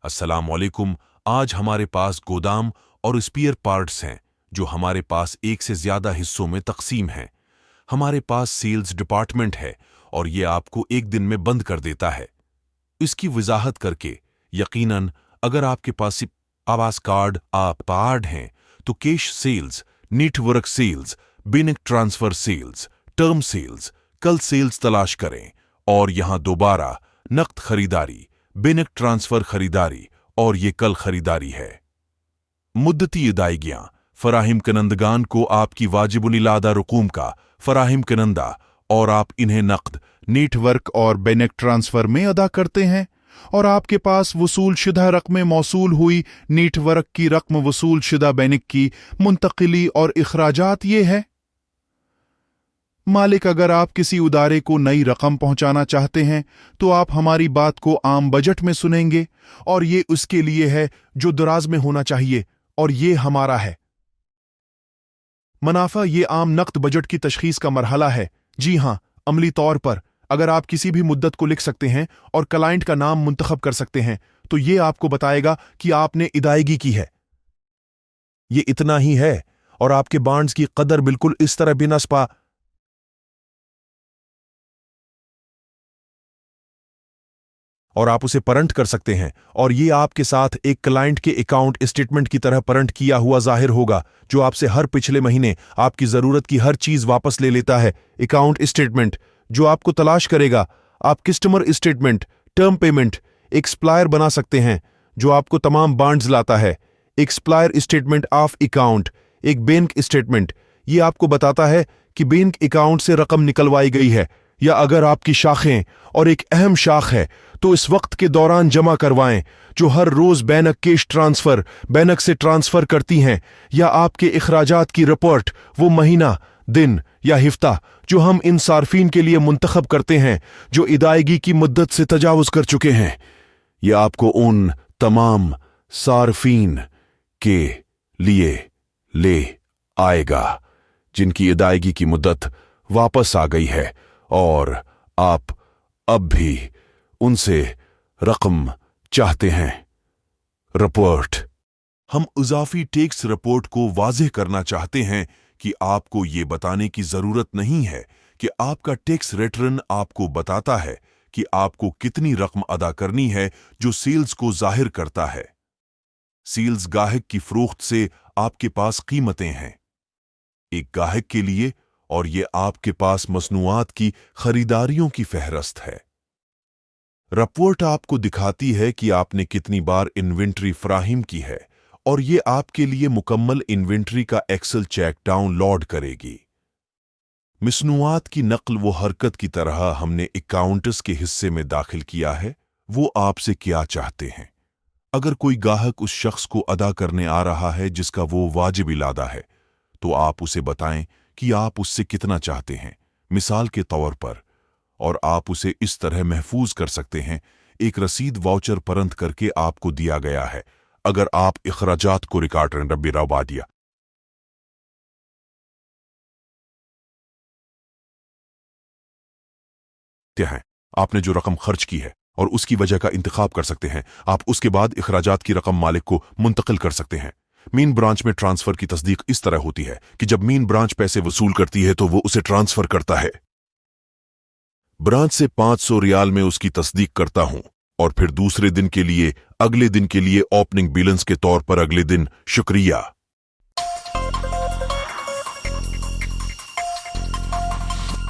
अस्सलाम वालेकुम। आज हमारे पास गोदाम और स्पेयर पार्ट्स हैं जो हमारे पास एक से ज्यादा हिस्सों में तकसीम हैं। हमारे पास सेल्स डिपार्टमेंट है और ये आपको एक दिन में बंद कर देता है। इसकी वजाहत करके यकीनन अगर आपके पास आवास कार्ड पार्ड हैं तो cash sales, network sales, bank transfer sales, term sales, call sales तलाश करें और यहां दोबारा नकद खरीदारी, बैंक ट्रांसफर खरीदारी और ये कल खरीदारी है। मुद्दती अदायगियां फराहिम कनंदगान को आपकी वाजिबुल इलादा रकूम का फराहिम कनंदा और आप इन्हें नकद, नेटवर्क और बैंक ट्रांसफर में अदा करते हैं और आपके पास वसूल शुदा रकम मौसूल हुई नेटवर्क की रकम वसूल शुदा बैंक की मुंतकिली और इखराजात ये है। मालिक, अगर आप किसी उदारे को नई रकम पहुंचाना चाहते हैं तो आप हमारी बात को आम बजट में सुनेंगे और ये उसके लिए है जो दराज में होना चाहिए और ये हमारा है। मुनाफा ये आम नकद बजट की तशखीस का मरहला है। जी हां, अमली तौर पर अगर आप किसी भी मुद्दत को लिख सकते हैं और क्लाइंट का नाम मुंतखब कर सकते हैं तो ये आपको बताएगा कि आपने अदायगी की है। ये इतना ही है और आपके बॉन्ड्स की कदर बिल्कुल इस तरह बेनस्पा और आप उसे परंट कर सकते हैं और ये आपके साथ एक क्लाइंट के अकाउंट स्टेटमेंट की तरह परंट किया हुआ जाहिर होगा जो आपसे हर पिछले महीने आपकी जरूरत की हर चीज वापस ले लेता है। अकाउंट स्टेटमेंट जो आपको तलाश करेगा। आप कस्टमर स्टेटमेंट, टर्म पेमेंट, एक सप्लायर बना सकते हैं जो आपको तमाम बॉन्ड्स लाता है। एक सप्लायर स्टेटमेंट ऑफ अकाउंट, एक बैंक स्टेटमेंट, ये आपको बताता है कि बैंक अकाउंट से रकम निकलवाई गई है या अगर आपकी शाखें और एक अहम शाख है तो इस वक्त के दौरान जमा करवाएं जो हर रोज बैंक कैश ट्रांसफर बैंक से ट्रांसफर करती हैं, या आपके इखराजात की रिपोर्ट वो महीना, दिन या हिफ्ता जो हम इन सार्फिन के लिए मुंतखब करते हैं जो अदायगी की मुद्दत से तजावुज कर चुके हैं। यह आपको उन तमाम सार्फिन के लिए ले आएगा जिनकी अदायगी की मुद्दत वापस आ गई है और आप अब भी उनसे रकम चाहते हैं। रिपोर्ट, हम इजाफी टैक्स रिपोर्ट को वाज़ेह करना चाहते हैं कि आपको ये बताने की जरूरत नहीं है कि आपका टैक्स रिटर्न आपको बताता है कि आपको कितनी रकम अदा करनी है जो सेल्स को जाहिर करता है। सेल्स गाहक की फरोख्त से आपके पास कीमतें हैं एक गाहक के लिए और ये आपके पास मसनूआत की खरीदारियों की फहरस्त है। रिपोर्ट आपको दिखाती है कि आपने कितनी बार इन्वेंट्री फराहिम की है और ये आपके लिए मुकम्मल इन्वेंट्री का एक्सेल चेक डाउनलोड करेगी। मसनूआत की नकल वो हरकत की तरह हमने अकाउंट्स के हिस्से में दाखिल किया है। वो आपसे क्या चाहते हैं। अगर कोई गाहक उस शख्स को अदा करने आ रहा है जिसका वो वाजिब इलादा है तो आप उसे बताएं कि आप उससे कितना चाहते हैं, मिसाल के तौर पर, और आप उसे इस तरह महफूज कर सकते हैं। एक रसीद वाउचर परंत करके आपको दिया गया है। अगर आप इखराजात को रिकॉर्ड रब्बी रवा दिया हैं, आपने जो रकम खर्च की है और उसकी वजह का इंतखाब कर सकते हैं। आप उसके बाद इखराजात की रकम मालिक को मुंतकिल कर सकते हैं। मेन ब्रांच में ट्रांसफर की तस्दीक इस तरह होती है कि जब मेन ब्रांच पैसे वसूल करती है तो वो उसे ट्रांसफर करता है। ब्रांच से 500 रियाल में उसकी तस्दीक करता हूं और फिर दूसरे दिन के लिए, अगले दिन के लिए ओपनिंग बैलेंस के तौर पर अगले दिन शुक्रिया